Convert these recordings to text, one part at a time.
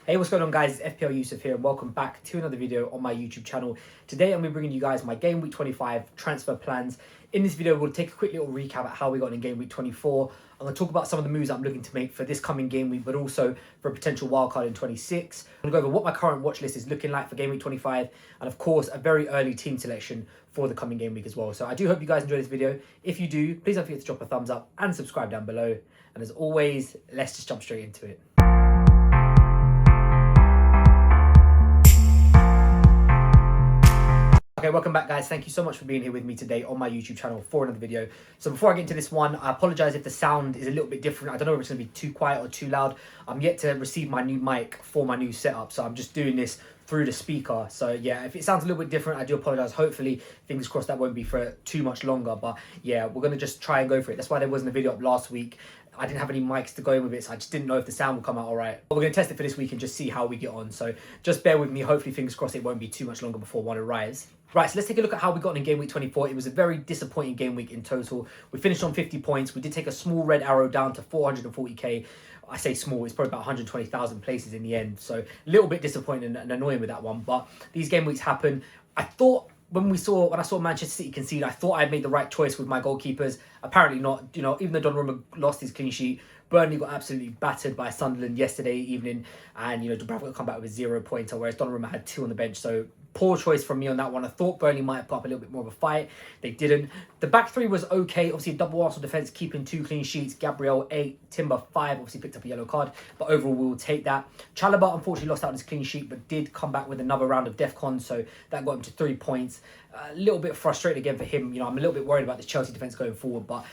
Hey, what's going on, guys? It's FPL Yusuf here, and welcome back to another video on my YouTube channel. Today, I'm going to be bringing you guys my Game Week 25 transfer plans. In this video, we'll take a quick little recap at how we got in Game Week 24. I'm going to talk about some of the moves I'm looking to make for this coming game week, but also for a potential wildcard in 26. I'm going to go over what my current watch list is looking like for Game Week 25, and of course, a very early team selection for the coming game week as well. So I do hope you guys enjoy this video. If you do, please don't forget to drop a thumbs up and subscribe down below. And as always, let's just jump straight into it. Okay, welcome back, guys. Thank you so much for being here with me today on my YouTube channel for another video. So before I get into this one, I apologize if the sound is a little bit different. I don't know if it's going to be too quiet or too loud. I'm yet to receive my new mic for my new setup, so I'm just doing this through the speaker. So yeah, if it sounds a little bit different, I do apologize. Hopefully, fingers crossed, that won't be for too much longer. But yeah, we're going to just try and go for it. That's why there wasn't a video up last week. I didn't have any mics to go in with it, so I just didn't know if the sound would come out all right. But we're going to test it for this week and just see how we get on. So just bear with me. Hopefully, fingers crossed, it won't be too much longer before one arrives. Right, so let's take a look at how we got in Game Week 24. It was a very disappointing game week in total. We finished on 50 points. We did take a small red arrow down to 440k. I say small, it's probably about 120,000 places in the end. So a little bit disappointing and annoying with that one. But these game weeks happen. I thought when I saw Manchester City concede, I thought I'd made the right choice with my goalkeepers. Apparently not. You know, even though Donnarumma lost his clean sheet, Burnley got absolutely battered by Sunderland yesterday evening, and Dubravka got come back with a 0 pointer, whereas Donnarumma had 2 on the bench. So poor choice from me on that one. I thought Burnley might have put up a little bit more of a fight. They didn't. The back three was okay. Obviously, double Arsenal defence, keeping 2 clean sheets. Gabriel 8, Timber 5. Obviously picked up a yellow card, but overall we'll take that. Chalobah unfortunately lost out on his clean sheet, but did come back with another round of DEFCON, so that got him to 3 points. A little bit frustrated again for him. I'm a little bit worried about this Chelsea defence going forward, but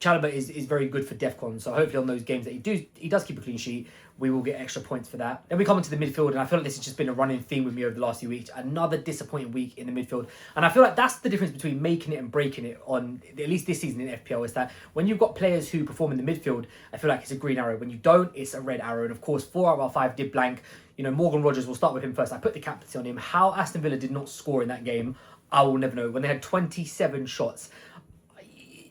Chalobah is very good for DEFCON, so hopefully on those games that he does keep a clean sheet, we will get extra points for that. Then we come into the midfield, and I feel like this has just been a running theme with me over the last few weeks. Another disappointing week in the midfield, and I feel like that's the difference between making it and breaking it on at least this season in FPL, is that when you've got players who perform in the midfield, I feel like it's a green arrow. When you don't, it's a red arrow. And of course, 4 out of our 5 did blank. Morgan Rogers, will start with him first. I put the captaincy on him. How Aston Villa did not score in that game, I will never know. When they had 27 shots,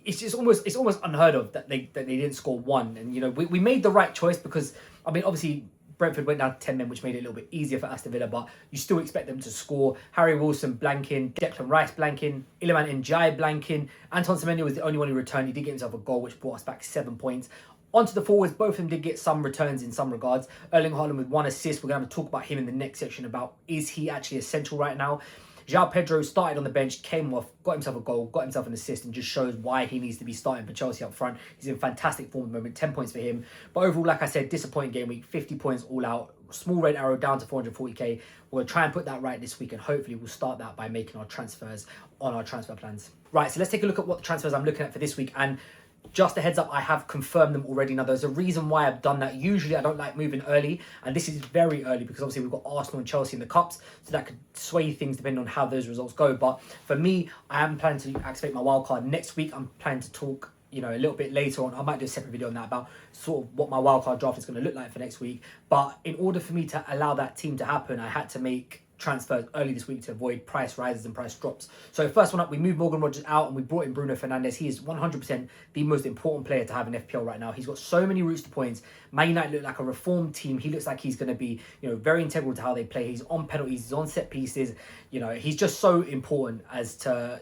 it's almost unheard of that they didn't score one. And we made the right choice, because obviously Brentford went down to 10 men, which made it a little bit easier for Aston Villa, but you still expect them to score. Harry Wilson blanking, Declan Rice blanking, Iliman Ndiaye blanking. Anton Semenyo was the only one who returned. He did get himself a goal, which brought us back 7 points. Onto the forwards, both of them did get some returns in some regards. Erling Haaland with 1 assist. We're going to talk about him in the next section about, is he actually essential right now? João Pedro started on the bench, came off, got himself a goal, got himself an assist, and just shows why he needs to be starting for Chelsea up front. He's in fantastic form at the moment, 10 points for him. But overall, like I said, disappointing game week, 50 points all out. Small red arrow down to 440k. We're going to try and put that right this week, and hopefully we'll start that by making our transfers on our transfer plans. Right, so let's take a look at what the transfers I'm looking at for this week. And just a heads up, I have confirmed them already. Now, there's a reason why I've done that. Usually, I don't like moving early, and this is very early because obviously we've got Arsenal and Chelsea in the Cups, so that could sway things depending on how those results go. But for me, I am planning to activate my wildcard next week. I'm planning to talk a little bit later on. I might do a separate video on that about sort of what my wildcard draft is going to look like for next week. But in order for me to allow that team to happen, I had to make transfers early this week to avoid price rises and price drops. So first one up, we moved Morgan Rogers out and we brought in Bruno Fernandes. He is 100% the most important player to have in FPL right now. He's got so many routes to points. Man United look like a reformed team. He looks like he's going to be, very integral to how they play. He's on penalties, he's on set pieces. He's just so important as to,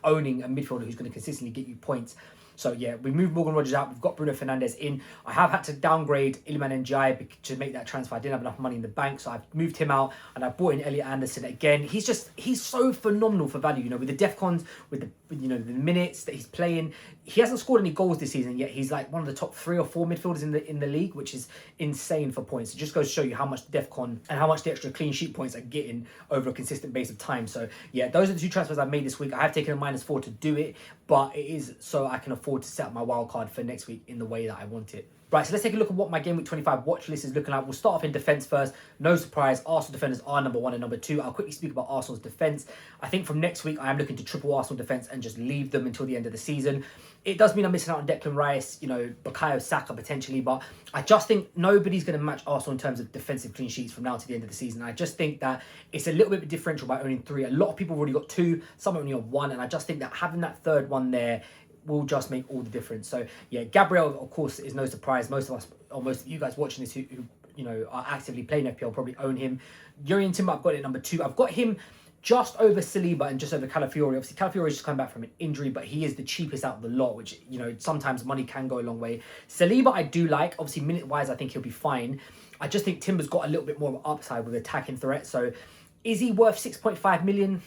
owning a midfielder who's going to consistently get you points. So yeah, we moved Morgan Rogers out. We've got Bruno Fernandes in. I have had to downgrade Iliman Ndiaye to make that transfer. I didn't have enough money in the bank, so I've moved him out, and I've brought in Elliot Anderson again. He's so phenomenal for value. With the DEFCONs, with the minutes that he's playing. He hasn't scored any goals this season yet. He's like one of the top 3 or 4 midfielders in the league, which is insane for points. It just goes to show you how much DEFCON and how much the extra clean sheet points are getting over a consistent base of time. So yeah, those are the 2 transfers I've made this week. I have taken a -4 to do it, but it is so I can afford to set up my wild card for next week in the way that I want it. Right, so let's take a look at what my Game Week 25 watch list is looking like. We'll start off in defence first. No surprise, Arsenal defenders are number 1 and number 2. I'll quickly speak about Arsenal's defence. I think from next week, I am looking to triple Arsenal defence and just leave them until the end of the season. It does mean I'm missing out on Declan Rice, Bukayo Saka potentially, but I just think nobody's going to match Arsenal in terms of defensive clean sheets from now to the end of the season. I just think that it's a little bit differential by owning 3. A lot of people have already got 2, some only on 1, and I just think that having that third one there will just make all the difference. So yeah, Gabriel, of course, is no surprise. Most of us, or most of you guys watching this who are actively playing FPL probably own him. Jurrien Timber, I've got it at number 2. I've got him just over Saliba and just over Calafiori. Obviously, Calafiori just come back from an injury, but he is the cheapest out of the lot, which, sometimes money can go a long way. Saliba, I do like. Obviously, minute-wise, I think he'll be fine. I just think Timber's got a little bit more of an upside with attacking threat. So, is he worth 6.5 million?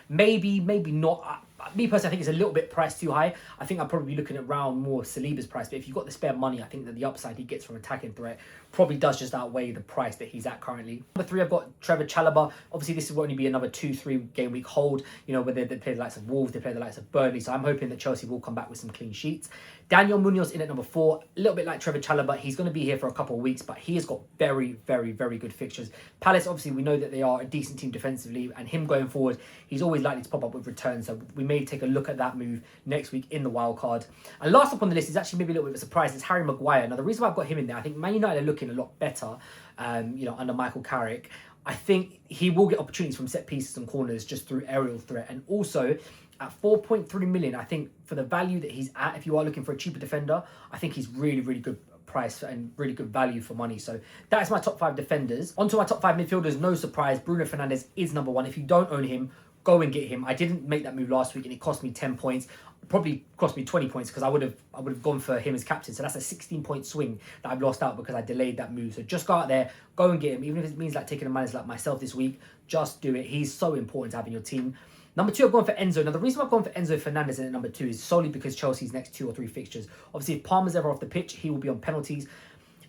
Maybe, maybe not. Me personally, I think it's a little bit priced too high. I think I'll probably be looking around more Saliba's price. But if you've got the spare money, I think that the upside he gets from attacking threat probably does just outweigh the price that he's at currently. Number 3, I've got Trevor Chalobah. Obviously, this will only be another 2-3 game week hold. Where they play the likes of Wolves, they play the likes of Burnley. So I'm hoping that Chelsea will come back with some clean sheets. Daniel Munoz in at number 4. A little bit like Trevor Chalobah. He's going to be here for a couple of weeks, but he has got very, very, very good fixtures. Palace, obviously, we know that they are a decent team defensively, and him going forward, he's always likely to pop up with returns. So we may take a look at that move next week in the wild card. And last up on the list is actually maybe a little bit of a surprise. It's Harry Maguire. Now, the reason why I've got him in there, I think Man United are looking a lot better, under Michael Carrick. I think he will get opportunities from set pieces and corners just through aerial threat. And also, at 4.3 million, I think for the value that he's at, if you are looking for a cheaper defender, I think he's really, really good price and really good value for money. So that is my top 5 defenders. Onto my top 5 midfielders, no surprise, Bruno Fernandes is number 1. If you don't own him, go and get him. I didn't make that move last week and it cost me 10 points. Probably cost me 20 points because I would have gone for him as captain. So that's a 16-point swing that I've lost out because I delayed that move. So just go out there, go and get him. Even if it means like taking a manager like myself this week, just do it. He's so important to have in your team. Number 2, I've gone for Enzo. Now, the reason I've gone for Enzo Fernandez in at number 2 is solely because Chelsea's next 2 or 3 fixtures. Obviously, if Palmer's ever off the pitch, he will be on penalties.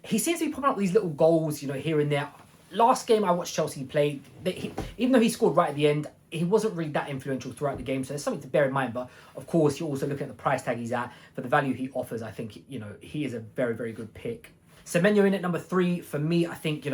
He seems to be popping up these little goals, here and there. Last game I watched Chelsea play, even though he scored right at the end, he wasn't really that influential throughout the game. So there's something to bear in mind. But, of course, you're also looking at the price tag he's at. For the value he offers, I think, he is a very, very good pick. Semenyo in at number 3. For me, I think,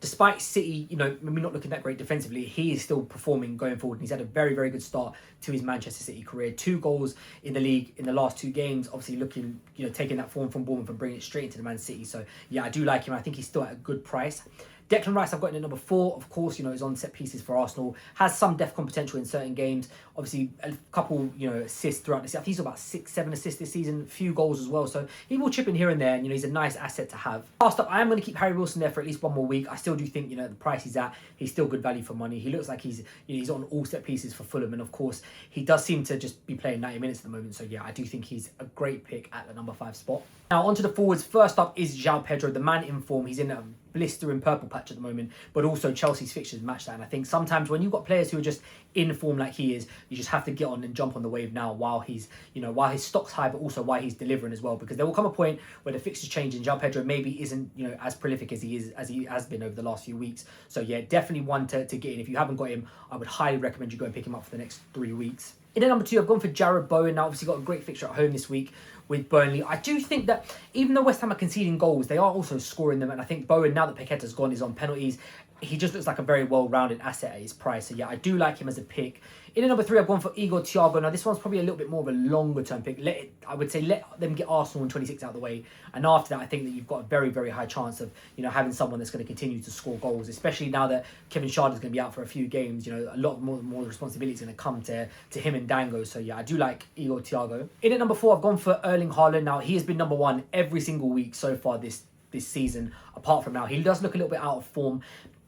despite City, maybe not looking that great defensively, he is still performing going forward. And he's had a very, very good start to his Manchester City career. 2 goals in the league in the last 2 games. Obviously looking, taking that form from Bournemouth and bringing it straight into the Man City. So, yeah, I do like him. I think he's still at a good price. Declan Rice, I've got in at number 4. Of course, is on set pieces for Arsenal. Has some DEFCON potential in certain games. Obviously, a couple, assists throughout the season. I think he's got about 6-7 assists this season. A few goals as well. So he will chip in here and there. And, he's a nice asset to have. Last up, I am going to keep Harry Wilson there for at least one more week. I still do think, the price he's at, he's still good value for money. He looks like he's on all set pieces for Fulham. And, of course, he does seem to just be playing 90 minutes at the moment. So, yeah, I do think he's a great pick at the number 5 spot. Now, onto the forwards. First up is João Pedro, the man in form. He's in a blistering purple patch at the moment, but also Chelsea's fixtures match that. And I think sometimes when you've got players who are just in form like he is, you just have to get on and jump on the wave now while he's, while his stock's high, but also while he's delivering as well, because there will come a point where the fixtures change and João Pedro maybe isn't, as prolific as he has been over the last few weeks. So yeah, definitely one to get in. If you haven't got him, I would highly recommend you go and pick him up for the next 3 weeks. In at number 2, I've gone for Jarrod Bowen. Now, obviously got a great fixture at home this week with Burnley. I do think that even though West Ham are conceding goals, they are also scoring them. And I think Bowen, now that Paqueta's gone, is on penalties. He just looks like a very well-rounded asset at his price. So, yeah, I do like him as a pick. In at number 3, I've gone for Igor Thiago. Now, this one's probably a little bit more of a longer-term pick. I would say let them get Arsenal in 26 out of the way. And after that, I think that you've got a very, very high chance of, having someone that's going to continue to score goals, especially now that Kevin Schade is going to be out for a few games. A lot more responsibility is going to come to him and Dango. So, yeah, I do like Igor Thiago. In at number 4, I've gone for Erling Haaland. Now, he has been number 1 every single week so far this season, apart from now. He does look a little bit out of form.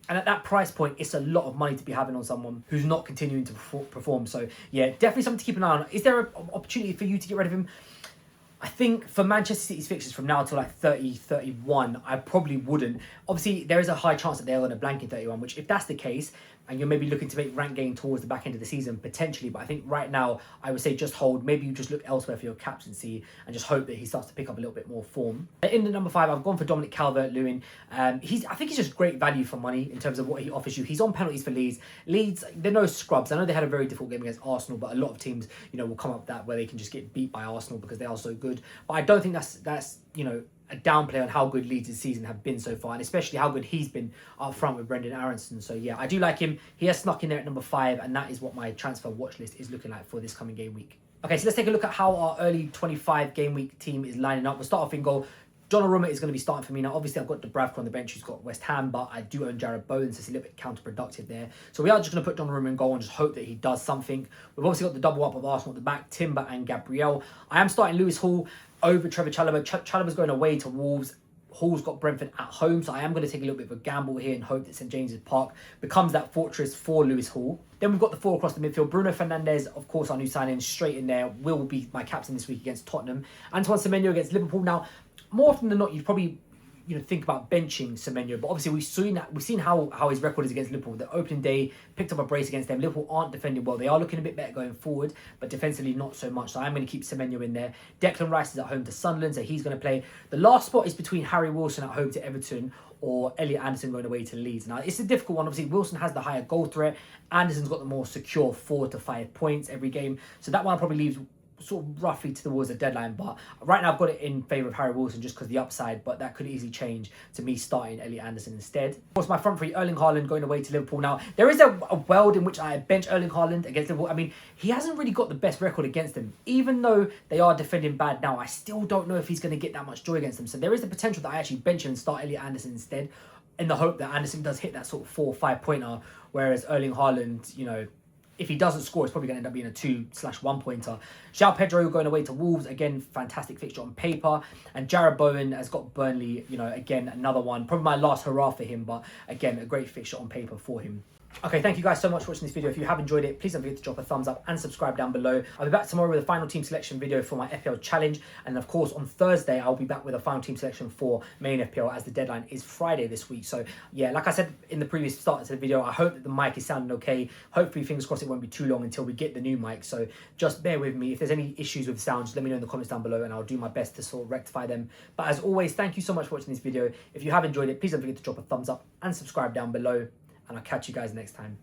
And at that price point, it's a lot of money to be having on someone who's not continuing to perform. So, yeah, definitely something to keep an eye on. Is there an opportunity for you to get rid of him? I think for Manchester City's fixtures from now to like 30, 31, I probably wouldn't. Obviously, there is a high chance that they're on a blank in 31, which if that's the case, and you're maybe looking to make rank gain towards the back end of the season, potentially. But I think right now, I would say just hold. Maybe you just look elsewhere for your captaincy and just hope that he starts to pick up a little bit more form. In the number 5, I've gone for Dominic Calvert-Lewin. I think he's just great value for money in terms of what he offers you. He's on penalties for Leeds. Leeds, they're no scrubs. I know they had a very difficult game against Arsenal, but a lot of teams, will come up that where they can just get beat by Arsenal because they are so good. But I don't think that's a downplay on how good Leeds this season have been so far, and especially how good he's been up front with Brendan Aronson. So yeah, I do like him. He has snuck in there at number 5, and that is what my transfer watch list is looking like for this coming game week. Okay, so let's take a look at how our early 25 game week team is lining up. We'll start off in goal. Donnarumma is going to be starting for me. Now, obviously, I've got Dubravka on the bench who's got West Ham, but I do own Jarrod Bowen, so it's a little bit counterproductive there. So we are just going to put Donnarumma in goal and just hope that he does something. We've obviously got the double up of Arsenal at the back, Timber and Gabriel. I am starting Lewis Hall over Trevor Chalobah. Chalobah's going away to Wolves. Hull's got Brentford at home, so I am going to take a little bit of a gamble here and hope that St James's Park becomes that fortress for Lewis Hall. Then we've got the four across the midfield. Bruno Fernandes, of course, our new signing, straight in there, will be my captain this week against Tottenham. Antoine Semenyo against Liverpool. Now, more often than not, you'd probably think about benching Semenyo, but obviously we've seen how his record is against Liverpool. The opening day picked up a brace against them. Liverpool aren't defending well. They are looking a bit better going forward, but defensively not so much. So I'm going to keep Semenyo in there. Declan Rice is at home to Sunderland, so he's going to play. The last spot is between Harry Wilson at home to Everton or Elliot Anderson going away to Leeds. Now it's a difficult one. Obviously Wilson has the higher goal threat. Anderson's got the more secure 4 to 5 points every game. So that one probably leaves sort of roughly towards the deadline, but right now I've got it in favour of Harry Wilson just because the upside, but that could easily change to me starting Elliot Anderson instead. Of course, my front three, Erling Haaland going away to Liverpool. Now, there is a world in which I bench Erling Haaland against Liverpool. I mean, he hasn't really got the best record against them. Even though they are defending bad now, I still don't know if he's going to get that much joy against them. So there is the potential that I actually bench him and start Elliot Anderson instead, in the hope that Anderson does hit that sort of 4 or 5 pointer, whereas Erling Haaland, if he doesn't score, it's probably going to end up being a 2/1 pointer. João Pedro going away to Wolves. Again, fantastic fixture on paper. And Jarrod Bowen has got Burnley, again, another one. Probably my last hurrah for him, but again, a great fixture on paper for him. Okay, thank you guys so much for watching this video. If you have enjoyed it, please don't forget to drop a thumbs up and subscribe down below. I'll be back tomorrow with a final team selection video for my FPL challenge. And of course, on Thursday, I'll be back with a final team selection for main FPL as the deadline is Friday this week. So yeah, like I said in the previous start to the video, I hope that the mic is sounding okay. Hopefully, fingers crossed, it won't be too long until we get the new mic. So just bear with me. If there's any issues with sound, just let me know in the comments down below and I'll do my best to sort of rectify them. But as always, thank you so much for watching this video. If you have enjoyed it, please don't forget to drop a thumbs up and subscribe down below. And I'll catch you guys next time.